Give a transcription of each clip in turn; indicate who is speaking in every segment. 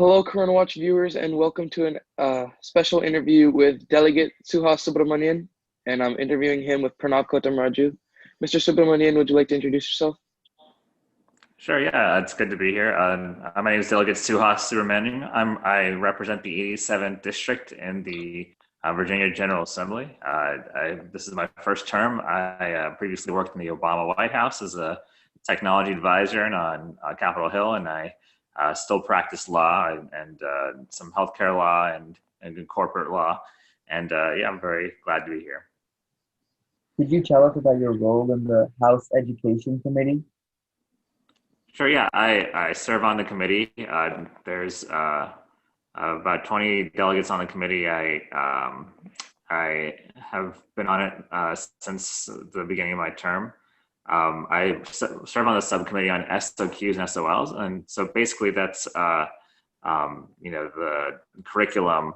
Speaker 1: Hello, CoronaWatch viewers, and welcome to a special interview with Delegate Suhas Subramanyam, and I'm interviewing him with Pranab Kotamaraju. Mr. Subramanyam, would you like to introduce yourself?
Speaker 2: Sure, yeah, it's good to be here. My name is Delegate Suhas Subramanyam. I represent the 87th district in the Virginia General Assembly. This is my first term. I previously worked in the Obama White House as a technology advisor and on Capitol Hill, and I still practice law and some healthcare law and corporate law. And yeah, I'm very glad to be here.
Speaker 3: Could you tell us about your role in the House Education Committee?
Speaker 2: Sure, yeah, I serve on the committee. There's about 20 delegates on the committee. I have been on it since the beginning of my term. Serve on the subcommittee on SOQs and SOLs, and so basically that's the curriculum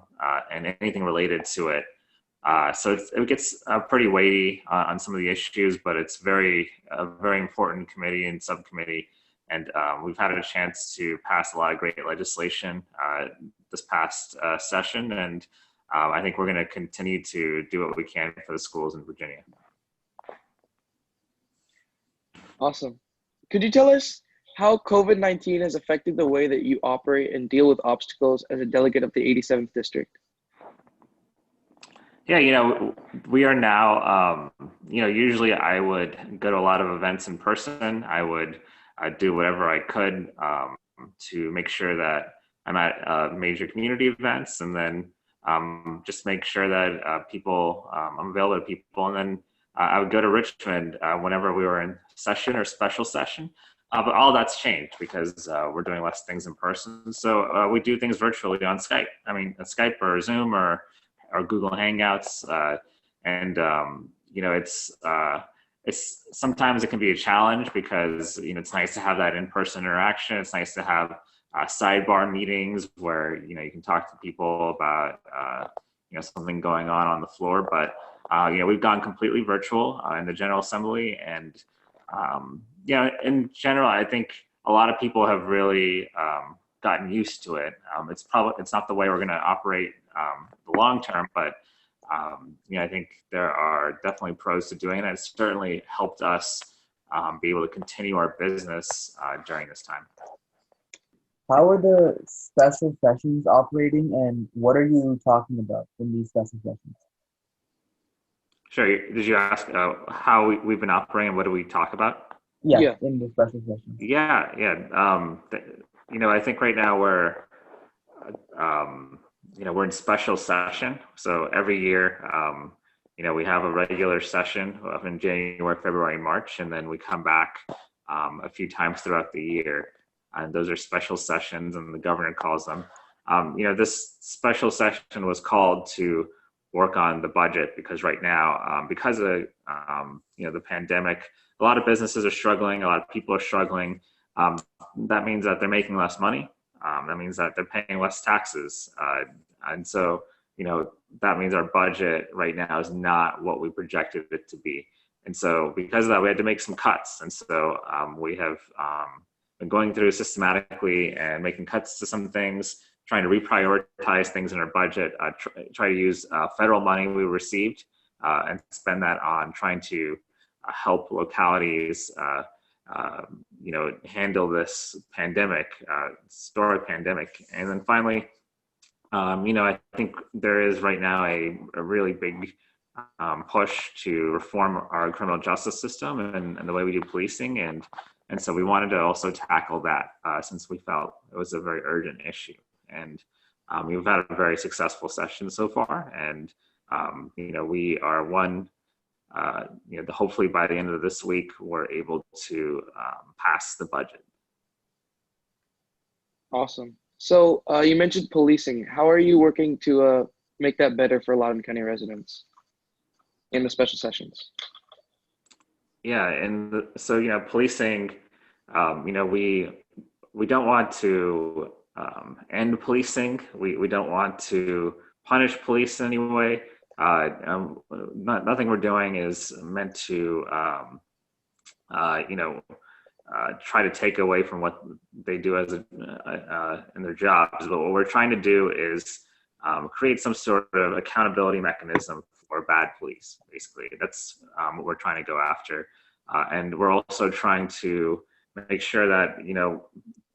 Speaker 2: and anything related to it. So it gets pretty weighty on some of the issues, but it's a very important committee and subcommittee. And we've had a chance to pass a lot of great legislation this past session. And I think we're going to continue to do what we can for the schools in Virginia.
Speaker 1: Awesome. Could you tell us how COVID-19 has affected the way that you operate and deal with obstacles as a delegate of the 87th district?
Speaker 2: Yeah, we are now, usually I would go to a lot of events in person. I would do whatever I could to make sure that I'm at major community events, and then just make sure that I'm available to people. And then I would go to Richmond whenever we were in session or special session. But all that's changed because we're doing less things in person. So we do things virtually on Skype. I mean, Skype or Zoom or Google Hangouts. It's sometimes it can be a challenge because it's nice to have that in-person interaction. It's nice to have sidebar meetings where you can talk to people about something going on the floor. But we've gone completely virtual in the General Assembly, and in general, I think a lot of people have really gotten used to it. It's not the way we're going to operate the long term, but I think there are definitely pros to doing it. It's certainly helped us be able to continue our business during this time.
Speaker 3: How are the special sessions operating, and what are you talking about in these special sessions?
Speaker 2: Sure. Did you ask how we've been operating and what do we talk about?
Speaker 3: Yeah. In the special sessions.
Speaker 2: Yeah. I think right now we're in special session. So every year, we have a regular session in January, February, March, and then we come back a few times throughout the year. And those are special sessions, and the governor calls them. This special session was called to work on the budget because right now, because of the pandemic, a lot of businesses are struggling. A lot of people are struggling. That means that they're making less money. That means that they're paying less taxes. And so, that means our budget right now is not what we projected it to be. And so because of that, we had to make some cuts. And so we have been going through systematically and making cuts to some things, trying to reprioritize things in our budget, try to use federal money we received and spend that on trying to help localities handle this pandemic, historic pandemic. And then finally, I think there is right now a really big push to reform our criminal justice system and the way we do policing. And so we wanted to also tackle that since we felt it was a very urgent issue. And we've had a very successful session so far. And, we are hopefully by the end of this week, we're able to pass the budget.
Speaker 1: Awesome. So you mentioned policing. How are you working to make that better for Loudoun County residents in the special sessions?
Speaker 2: Yeah, and so policing. We don't want to end policing. We don't want to punish police in any way. Nothing we're doing is meant to try to take away from what they do as in their jobs. But what we're trying to do is create some sort of accountability mechanism for bad police. Basically, that's what we're trying to go after, and we're also trying to make sure that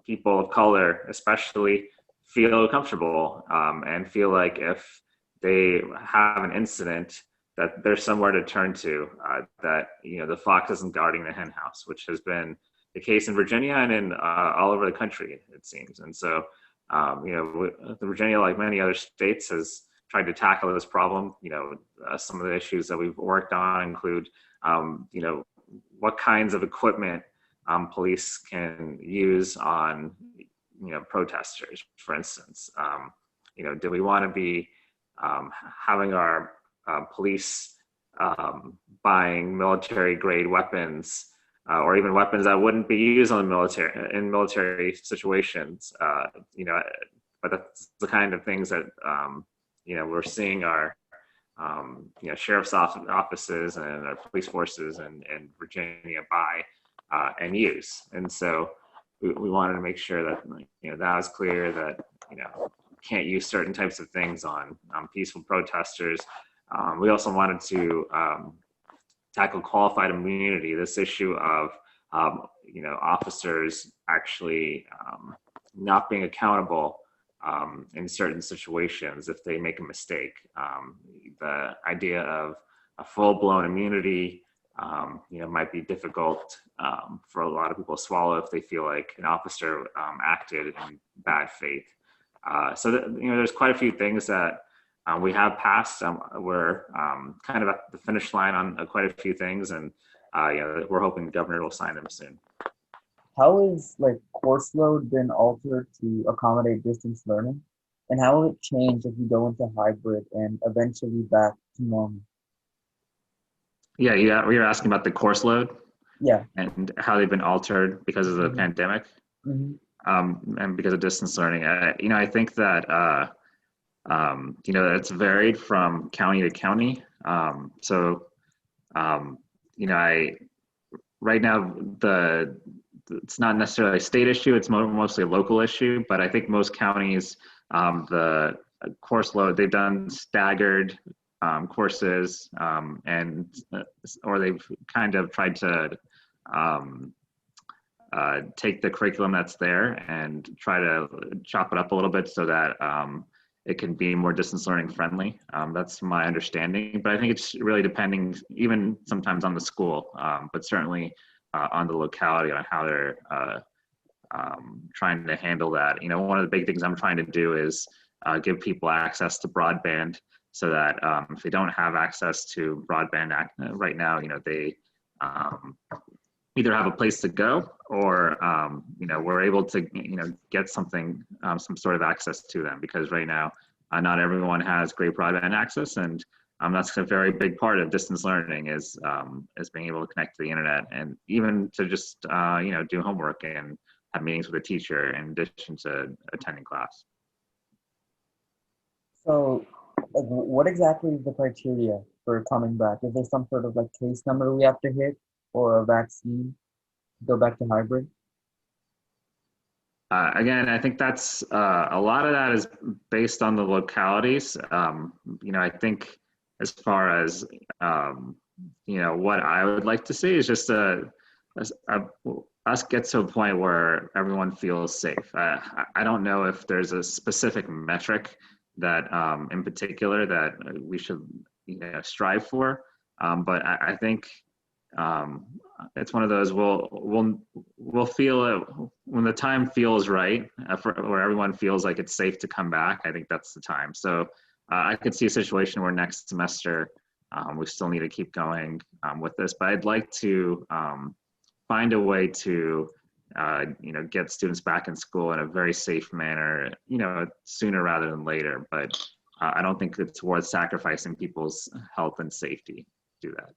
Speaker 2: people of color, especially, feel comfortable and feel like if they have an incident, that there's somewhere to turn to, that the fox isn't guarding the hen house, which has been the case in Virginia and in all over the country, it seems. And so, Virginia, like many other states, has tried to tackle this problem. Some of the issues that we've worked on include, what kinds of equipment police can use on, protesters, for instance. Do we want to be having our police buying military-grade weapons, or even weapons that wouldn't be used on in military situations? But that's the kind of things that we're seeing our sheriff's offices and our police forces in Virginia buy and use. And so we wanted to make sure that that was clear, that can't use certain types of things on peaceful protesters. We also wanted to tackle qualified immunity, this issue of officers actually not being accountable in certain situations if they make a mistake. The idea of a full-blown immunity might be difficult for a lot of people to swallow if they feel like an officer acted in bad faith. So there's quite a few things that we have passed. We're kind of at the finish line on quite a few things, and we're hoping the governor will sign them soon.
Speaker 3: How is course load been altered to accommodate distance learning? And how will it change if you go into hybrid and eventually back to normal?
Speaker 2: Yeah, we were asking about the course load.
Speaker 3: Yeah.
Speaker 2: And how they've been altered because of the pandemic, and because of distance learning. I think that it's varied from county to county. Right now it's not necessarily a state issue; it's mostly a local issue. But I think most counties, the course load, they've done staggered courses, or they've kind of tried to take the curriculum that's there and try to chop it up a little bit so that it can be more distance learning friendly. That's my understanding, but I think it's really depending, even sometimes on the school, but certainly on the locality, on how they're trying to handle that. One of the big things I'm trying to do is give people access to broadband, so that if they don't have access to broadband right now, they either have a place to go, or we're able to get something, some sort of access to them, because right now not everyone has great broadband access, and that's a very big part of distance learning is being able to connect to the internet, and even to just do homework and have meetings with a teacher in addition to attending class.
Speaker 3: So what exactly is the criteria for coming back? Is there some sort of case number we have to hit, or a vaccine to go back to hybrid?
Speaker 2: Again, I think that's a lot of that is based on the localities. I think as far as what I would like to see is just us get to a point where everyone feels safe. I don't know if there's a specific metric that in particular that we should strive for, but I think it's one of those we'll feel it when the time feels right, where everyone feels like it's safe to come back. I think that's the time. So I could see a situation where next semester we still need to keep going with this, but I'd like to find a way to get students back in school in a very safe manner, sooner rather than later. But I don't think it's worth sacrificing people's health and safety to do that.